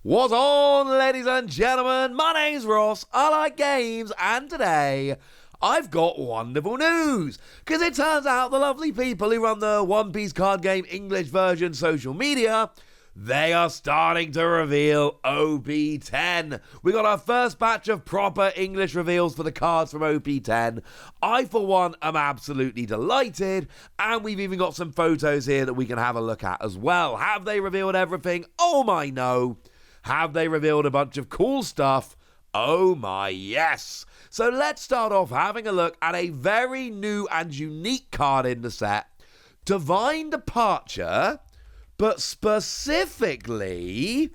What's on, ladies and gentlemen? My name's Ross, I like games, and today I've got wonderful news, because it turns out the lovely people who run the One Piece card game English version social media, they are starting to reveal OP-10. We got our first batch of proper English reveals for the cards from OP-10. I, for one, am absolutely delighted, and we've even got some photos here that we can have a look at as well. Have they revealed everything? Oh my no. Have they revealed a bunch of cool stuff? Oh my yes! So let's start off having a look at a very new and unique card in the set, Divine Departure, but specifically,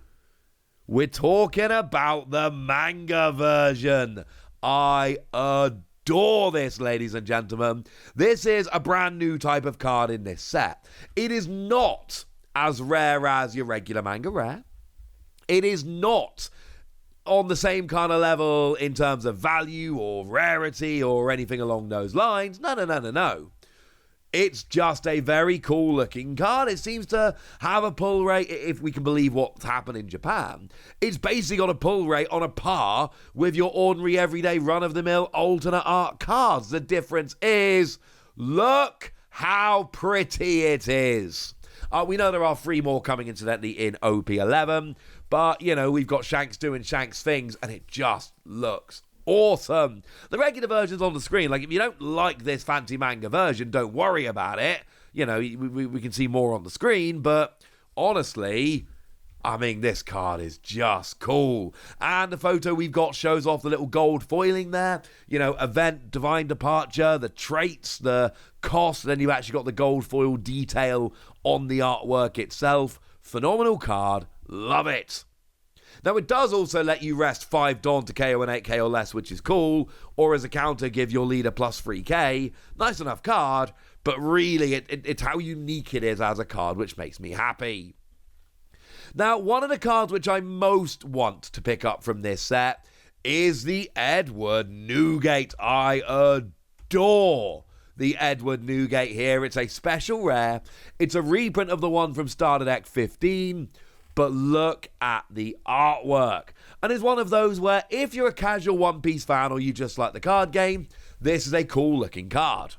we're talking about the manga version. I adore this, ladies and gentlemen. This is a brand new type of card in this set. It is not as rare as your regular manga rare. It is not on the same kind of level in terms of value or rarity or anything along those lines. No. It's just a very cool looking card. It seems to have a pull rate, if we can believe what's happened in Japan. It's basically got a pull rate on a par with your ordinary everyday run-of-the-mill alternate art cards. The difference is, look how pretty it is. We know there are 3 more coming, incidentally, in OP-11. But, you know, we've got Shanks doing Shanks things, and it just looks awesome. The regular version's on the screen. Like, if you don't like this fancy manga version, don't worry about it. You know, we can see more on the screen, but honestly, I mean, this card is just cool. And the photo we've got shows off the little gold foiling there. You know, event, Divine Departure, the traits, the cost, and then you've actually got the gold foil detail on the artwork itself. Phenomenal card. Love it. Now, it does also let you rest 5 Dawn to KO and 8k or less, which is cool, or as a counter, give your leader plus 3k. Nice enough card, but really, it's how unique it is as a card, which makes me happy. Now, one of the cards which I most want to pick up from this set is the Edward Newgate. I adore the Edward Newgate here. It's a special rare. It's a reprint of the one from Starter Deck 15. But look at the artwork. And it's one of those where if you're a casual One Piece fan or you just like the card game, this is a cool looking card.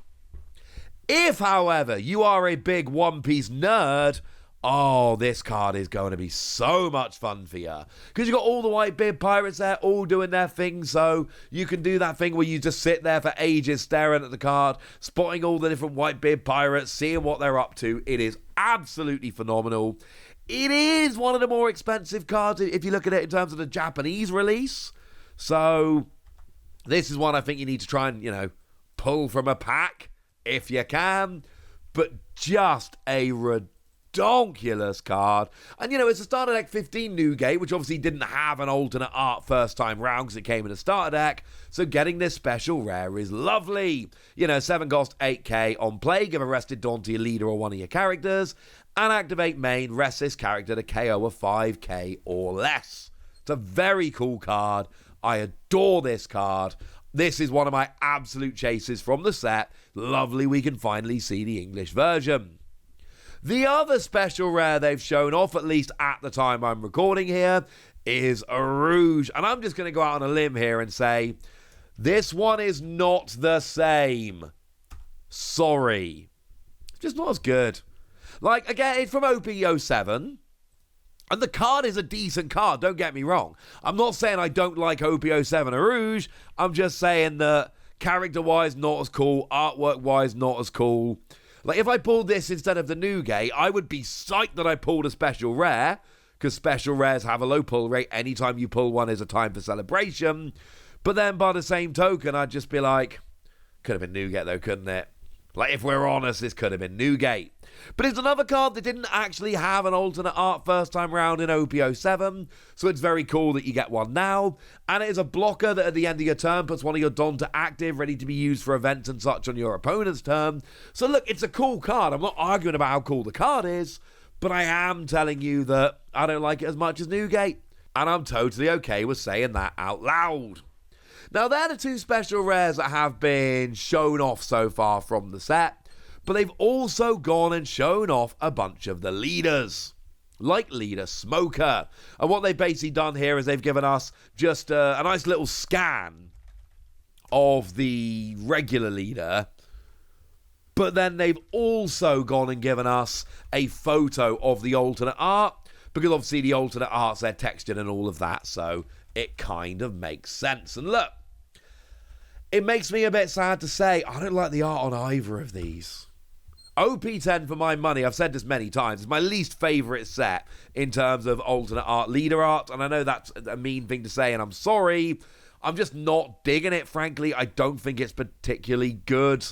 If, however, you are a big One Piece nerd, oh, this card is going to be so much fun for you. Because you've got all the Whitebeard pirates there, all doing their thing, so you can do that thing where you just sit there for ages staring at the card, spotting all the different Whitebeard pirates, seeing what they're up to. It is absolutely phenomenal. It is one of the more expensive cards if you look at it in terms of the Japanese release. So this is one I think you need to try and, you know, pull from a pack if you can. But just a redonkulous card. And, you know, it's a Starter Deck 15 Newgate, which obviously didn't have an alternate art first time round because it came in a Starter Deck. So getting this special rare is lovely. You know, 7 cost 8k on play. Give a rested Dawn to your leader or one of your characters. And activate main, rest this character to KO of 5k or less. It's a very cool card. I adore this card. This is one of my absolute chases from the set. Lovely we can finally see the English version. The other special rare they've shown off, at least at the time I'm recording here, is a Rouge. And I'm just going to go out on a limb here and say, this one is not the same. Sorry. It's just not as good. Like, again, it's from OP-07, and the card is a decent card, don't get me wrong. I'm not saying I don't like OP-07 or Rouge, I'm just saying that character-wise, not as cool, artwork-wise, not as cool. Like, if I pulled this instead of the Newgate, I would be psyched that I pulled a special rare, because special rares have a low pull rate. Anytime you pull one is a time for celebration. But then, by the same token, I'd just be like, could have been Newgate, though, couldn't it? Like, if we're honest, this could have been Newgate. But it's another card that didn't actually have an alternate art first time round in OP-07, so it's very cool that you get one now. And it is a blocker that at the end of your turn puts one of your Don to active, ready to be used for events and such on your opponent's turn. So look, it's a cool card. I'm not arguing about how cool the card is, but I am telling you that I don't like it as much as Newgate. And I'm totally okay with saying that out loud. Now, they're the 2 special rares that have been shown off so far from the set, but they've also gone and shown off a bunch of the leaders. like leader Smoker. And what they've basically done here is they've given us just a nice little scan of the regular leader, but then they've also gone and given us a photo of the alternate art, because obviously the alternate arts, they're textured and all of that, so it kind of makes sense. And look, it makes me a bit sad to say I don't like the art on either of these. OP-10 for my money, I've said this many times, is my least favourite set in terms of alternate art leader art, and I know that's a mean thing to say, and I'm sorry. I'm just not digging it, frankly. I don't think it's particularly good.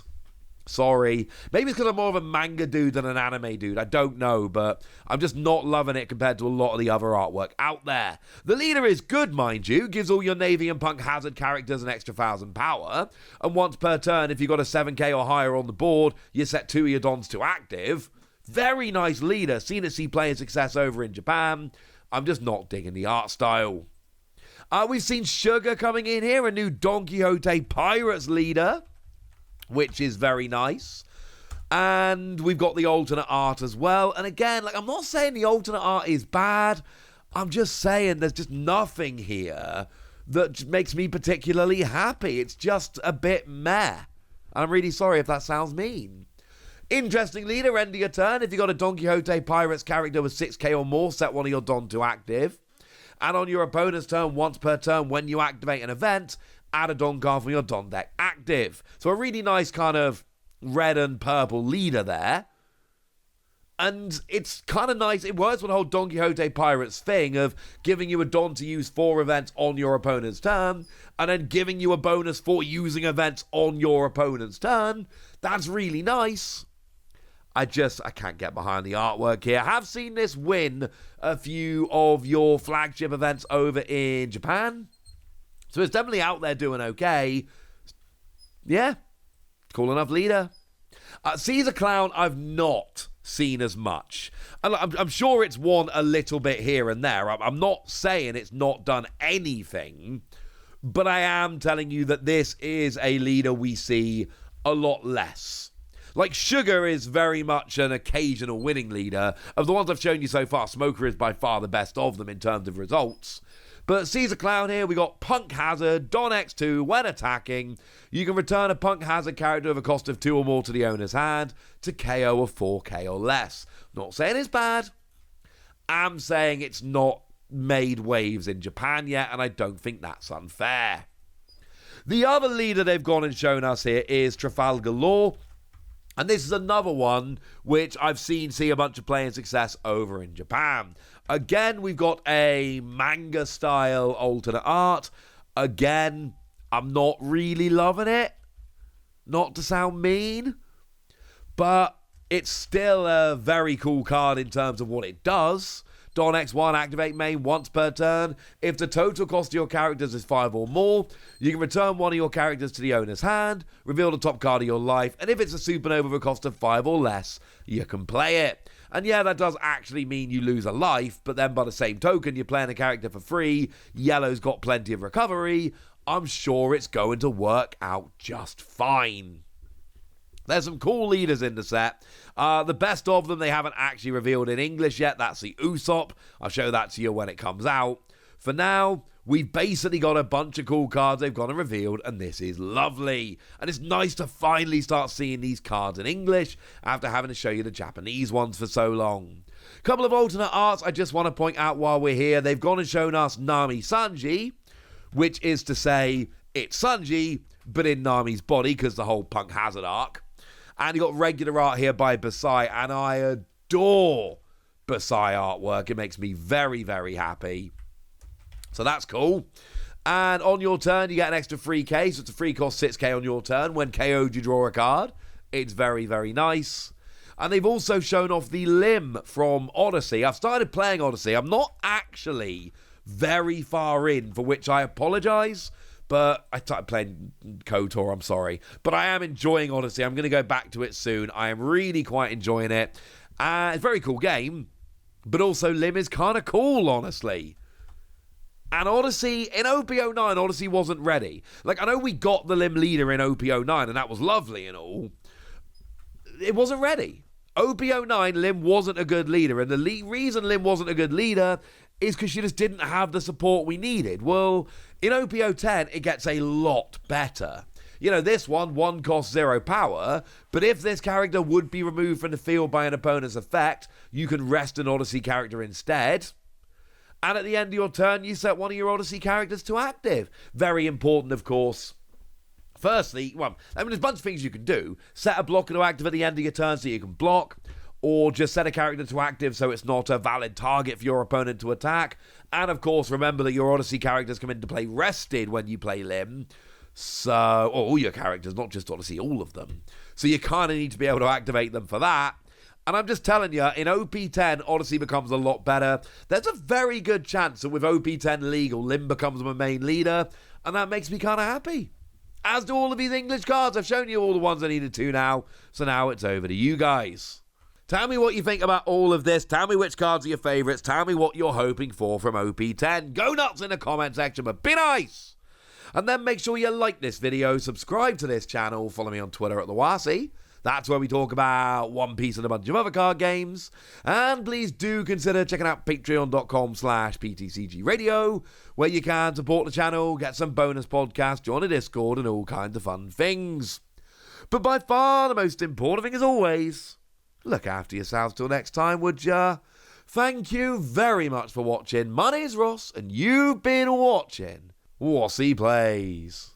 Sorry. Maybe it's because I'm more of a manga dude than an anime dude. I don't know, but I'm just not loving it compared to a lot of the other artwork out there. The leader is good, mind you. Gives all your Navy and Punk Hazard characters an extra 1,000 power. And once per turn, if you've got a 7k or higher on the board, you set 2 of your dons to active. Very nice leader. Seen it see playing success over in Japan. I'm just not digging the art style. We've seen Sugar coming in here, a new Don Quixote Pirates leader, which is very nice. And we've got the alternate art as well. And again, I'm not saying the alternate art is bad. I'm just saying there's just nothing here that makes me particularly happy. It's just a bit meh. I'm really sorry if that sounds mean. Interesting leader, end of your turn. If you've got a Don Quixote Pirates character with 6k or more, set one of your Don to active. And on your opponent's turn, once per turn, when you activate an event, add a Don card from your Don deck active. So a really nice kind of red and purple leader there. And it's kind of nice. It works with the whole Don Quixote Pirates thing of giving you a Don to use for events on your opponent's turn, and then giving you a bonus for using events on your opponent's turn. That's really nice. I can't get behind the artwork here. I have seen this win a few of your flagship events over in Japan. So it's definitely out there doing okay. Yeah, cool enough leader. Caesar Clown, I've not seen as much. And I'm sure it's won a little bit here and there. I'm not saying it's not done anything, but I am telling you that this is a leader we see a lot less. Like, Sugar is very much an occasional winning leader. Of the ones I've shown you so far, Smoker is by far the best of them in terms of results. But Caesar Clown here, we got Punk Hazard, Don X2, when attacking. You can return a Punk Hazard character of a cost of 2 or more to the owner's hand to KO a 4k or less. Not saying it's bad. I'm saying it's not made waves in Japan yet, and I don't think that's unfair. The other leader they've gone and shown us here is Trafalgar Law. And this is another one which I've seen see a bunch of playing success over in Japan. Again, we've got a manga-style alternate art. Again, I'm not really loving it. Not to sound mean, but it's still a very cool card in terms of what it does. Don X1, activate main once per turn. If the total cost of your characters is 5 or more, you can return one of your characters to the owner's hand, reveal the top card of your life, and if it's a supernova with a cost of 5 or less, you can play it. And yeah, that does actually mean you lose a life, but then by the same token, you're playing a character for free, yellow's got plenty of recovery. I'm sure it's going to work out just fine. There's some cool leaders in the set. The best of them they haven't actually revealed in English yet. That's the Usopp. I'll show that to you when it comes out. For now, we've basically got a bunch of cool cards they've gone and revealed, and this is lovely. And it's nice to finally start seeing these cards in English after having to show you the Japanese ones for so long. Couple of alternate arts I just want to point out while we're here. They've gone and shown us Nami Sanji, which is to say it's Sanji, but in Nami's body, because the whole Punk Hazard arc. And you got regular art here by Basai, and I adore Basai artwork. It makes me very, very happy. So that's cool. And on your turn, you get an extra 3k, so it's a free cost 6k on your turn. When KO'd, you draw a card. It's very, very nice. And they've also shown off the limb from Odyssey. I've started playing Odyssey. I'm not actually very far in, for which I apologise. But I started playing KOTOR, I'm sorry. But I am enjoying Odyssey. I'm going to go back to it soon. I am really quite enjoying it. It's a very cool game. But also, Lim is kind of cool, honestly. And Odyssey, in OP-09, Odyssey wasn't ready. Like, I know we got the Lim leader in OP-09, and that was lovely and all. It wasn't ready. OP-09, Lim wasn't a good leader, and the reason Lim wasn't a good leader is because she just didn't have the support we needed. Well, in OP-10, it gets a lot better. You know, this one costs 0 power, but if this character would be removed from the field by an opponent's effect, you can rest an Odyssey character instead. And at the end of your turn, you set one of your Odyssey characters to active. Very important, of course. Firstly, there's a bunch of things you can do. Set a blocker to active at the end of your turn so you can block, or just set a character to active so it's not a valid target for your opponent to attack. And of course, remember that your Odyssey characters come into play rested when you play Lim. So, or all your characters, not just Odyssey, all of them. So you kind of need to be able to activate them for that. And I'm just telling you, in OP-10, Odyssey becomes a lot better. There's a very good chance that with OP-10 legal, Lim becomes my main leader, and that makes me kind of happy. As do all of these English cards. I've shown you all the ones I needed to now, so now it's over to you guys. Tell me what you think about all of this. Tell me which cards are your favourites. Tell me what you're hoping for from OP-10. Go nuts in the comment section, but be nice! And then make sure you like this video, subscribe to this channel, follow me on Twitter at the Wasi. That's where we talk about One Piece and a bunch of other card games. And please do consider checking out patreon.com/PTCG Radio, where you can support the channel, get some bonus podcasts, join a Discord, and all kinds of fun things. But by far the most important thing, as always, look after yourselves till next time, would ya? Thank you very much for watching. My name's Ross, and you've been watching Wasi Plays.